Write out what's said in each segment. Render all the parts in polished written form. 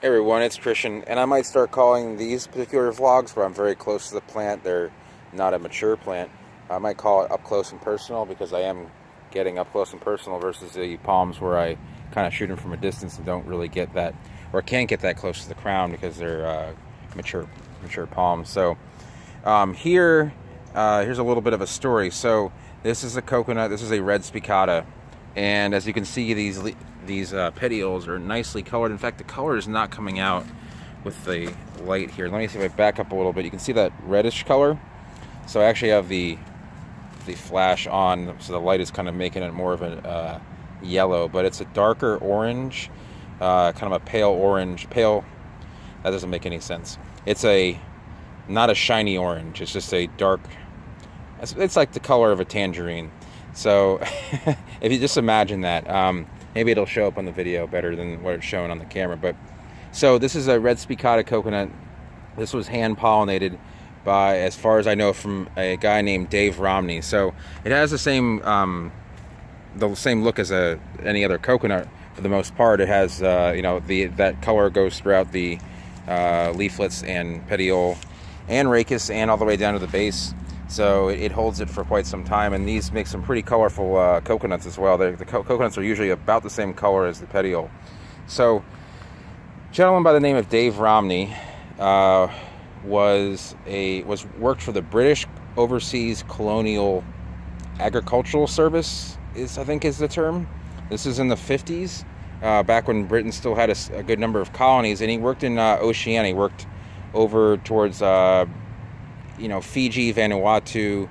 Hey everyone, it's Christian, and I might start calling these particular vlogs where I'm very close to the plant. They're not a mature plant. I might call it up close and personal because I am getting up close and personal versus the palms where I kind of shoot them from a distance and don't really get that, or can't get that close to the crown because they're mature palms. So here's a little bit of a story. So this is a coconut. This is a red spicata, and as you can see, these petioles are nicely colored. In fact, the color is not coming out with the light here. Let me see if I back up a little bit. You can see that reddish color. So I actually have the flash on, so the light is kind of making it more of a yellow, but it's a darker orange, kind of a pale orange. Pale, that doesn't make any sense. It's not a shiny orange. It's just a dark, it's like the color of a tangerine. So if you just imagine that, maybe it'll show up on the video better than what it's showing on the camera. But so this is a red spicata coconut. This was hand pollinated by, as far as I know, from a guy named Dave Romney. So it has the same look as any other coconut for the most part. It has that color goes throughout the leaflets and petiole and rachis and all the way down to the base. So it holds it for quite some time, and these make some pretty colorful coconuts as well. The coconuts are usually about the same color as the petiole. So, a gentleman by the name of Dave Romney worked for the British Overseas Colonial Agricultural Service. I think is the term. This is in the 50s, back when Britain still had a good number of colonies, and he worked in Oceania. He worked over towards Fiji, Vanuatu,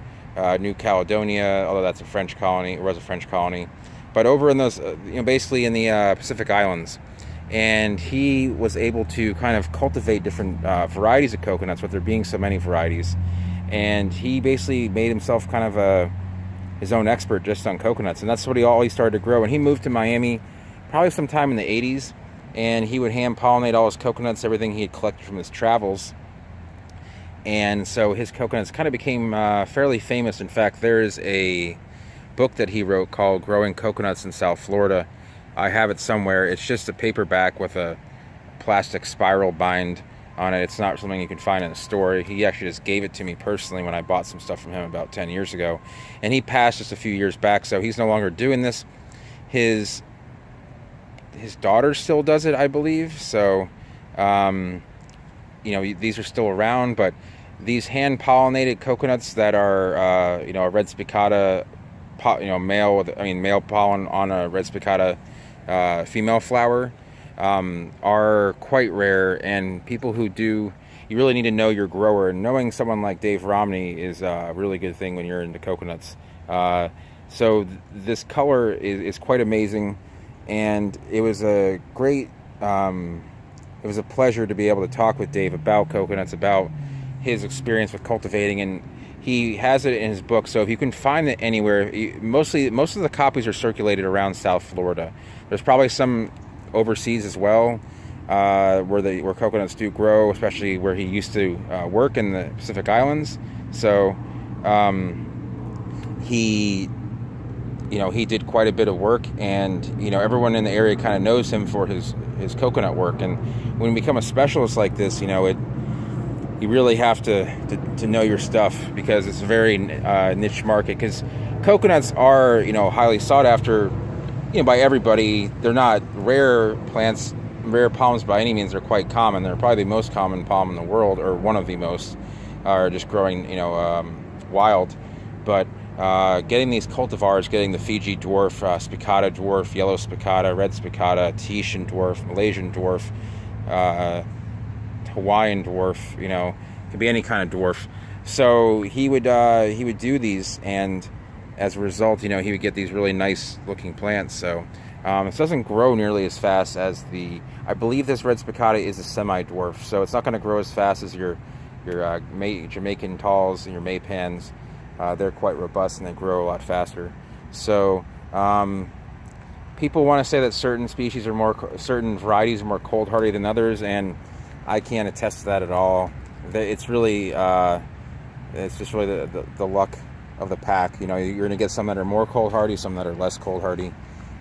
New Caledonia, although that's a French colony, it was a French colony, but over in those, basically in the Pacific Islands. And he was able to kind of cultivate different varieties of coconuts, with there being so many varieties. And he basically made himself kind of his own expert just on coconuts, and that's what he started to grow. And he moved to Miami probably sometime in the 80s, and he would hand pollinate all his coconuts, everything he had collected from his travels. And so his coconuts kind of became fairly famous. In fact, there's a book that he wrote called Growing Coconuts in South Florida. I have it somewhere. It's just a paperback with a plastic spiral bind on it. It's not something you can find in a store. He actually just gave it to me personally when I bought some stuff from him about 10 years ago. And he passed just a few years back, so he's no longer doing this. His daughter still does it, I believe. So, these are still around, but these hand-pollinated coconuts that are, a red spicata, male pollen on a red spicata female flower, are quite rare. And people who do, you really need to know your grower. And knowing someone like Dave Romney is a really good thing when you're into coconuts. So this color is quite amazing, and it was a great. It was a pleasure to be able to talk with Dave about coconuts, about his experience with cultivating, and he has it in his book. So if you can find it anywhere, most of the copies are circulated around South Florida. There's probably some overseas as well, where coconuts do grow, especially where he used to work in the Pacific Islands. So he did quite a bit of work, and everyone in the area kind of knows him for his coconut work. And when you become a specialist like this, you really have to know your stuff, because it's a very niche market. Because coconuts are highly sought after by everybody. They're not rare plants, rare palms by any means. They're quite common. They're probably the most common palm in the world, or one of the most, are just growing wild. But getting these cultivars, getting the Fiji dwarf, Spicata dwarf, yellow Spicata, red Spicata, Tahitian dwarf, Malaysian dwarf, Hawaiian dwarf, could be any kind of dwarf. So he would do these, and as a result, he would get these really nice looking plants. So it doesn't grow nearly as fast as I believe this red Spicata is a semi-dwarf, so it's not going to grow as fast as your Jamaican talls and your Maypans. They're quite robust, and they grow a lot faster. So people want to say that certain varieties are more cold hardy than others, and I can't attest to that at all. It's really, it's just really the luck of the pack. You're going to get some that are more cold hardy, some that are less cold hardy,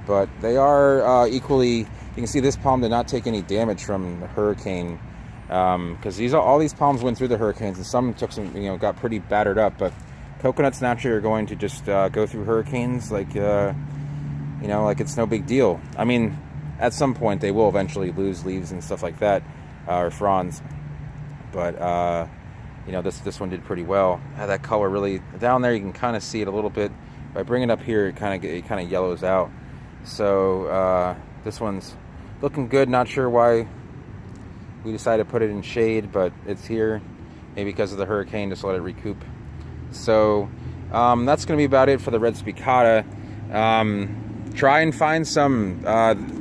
but they are equally You can see this palm did not take any damage from the hurricane, because all these palms went through the hurricanes, and some took some, got pretty battered up. But coconuts naturally are going to just go through hurricanes like like it's no big deal. I mean, at some point they will eventually lose leaves and stuff like that, or fronds. But this one did pretty well. Had that color really down there. You can kind of see it a little bit. If I bring it up here, it kind of yellows out. So this one's looking good. Not sure why we decided to put it in shade, but it's here. Maybe because of the hurricane, just let it recoup. So that's going to be about it for the red Spicata. Try and find some.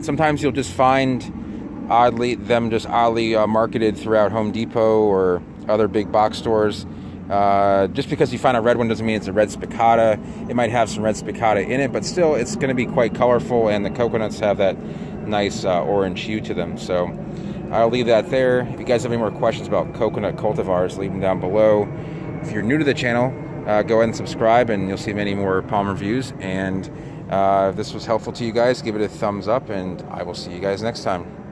Sometimes you'll just find oddly marketed throughout Home Depot or other big box stores. Just because you find a red one doesn't mean it's a red Spicata. It might have some red Spicata in it, but still it's going to be quite colorful, and the coconuts have that nice orange hue to them. So I'll leave that there. If you guys have any more questions about coconut cultivars, leave them down below. If you're new to the channel, go ahead and subscribe, and you'll see many more palm reviews. And if this was helpful to you guys, give it a thumbs up, and I will see you guys next time.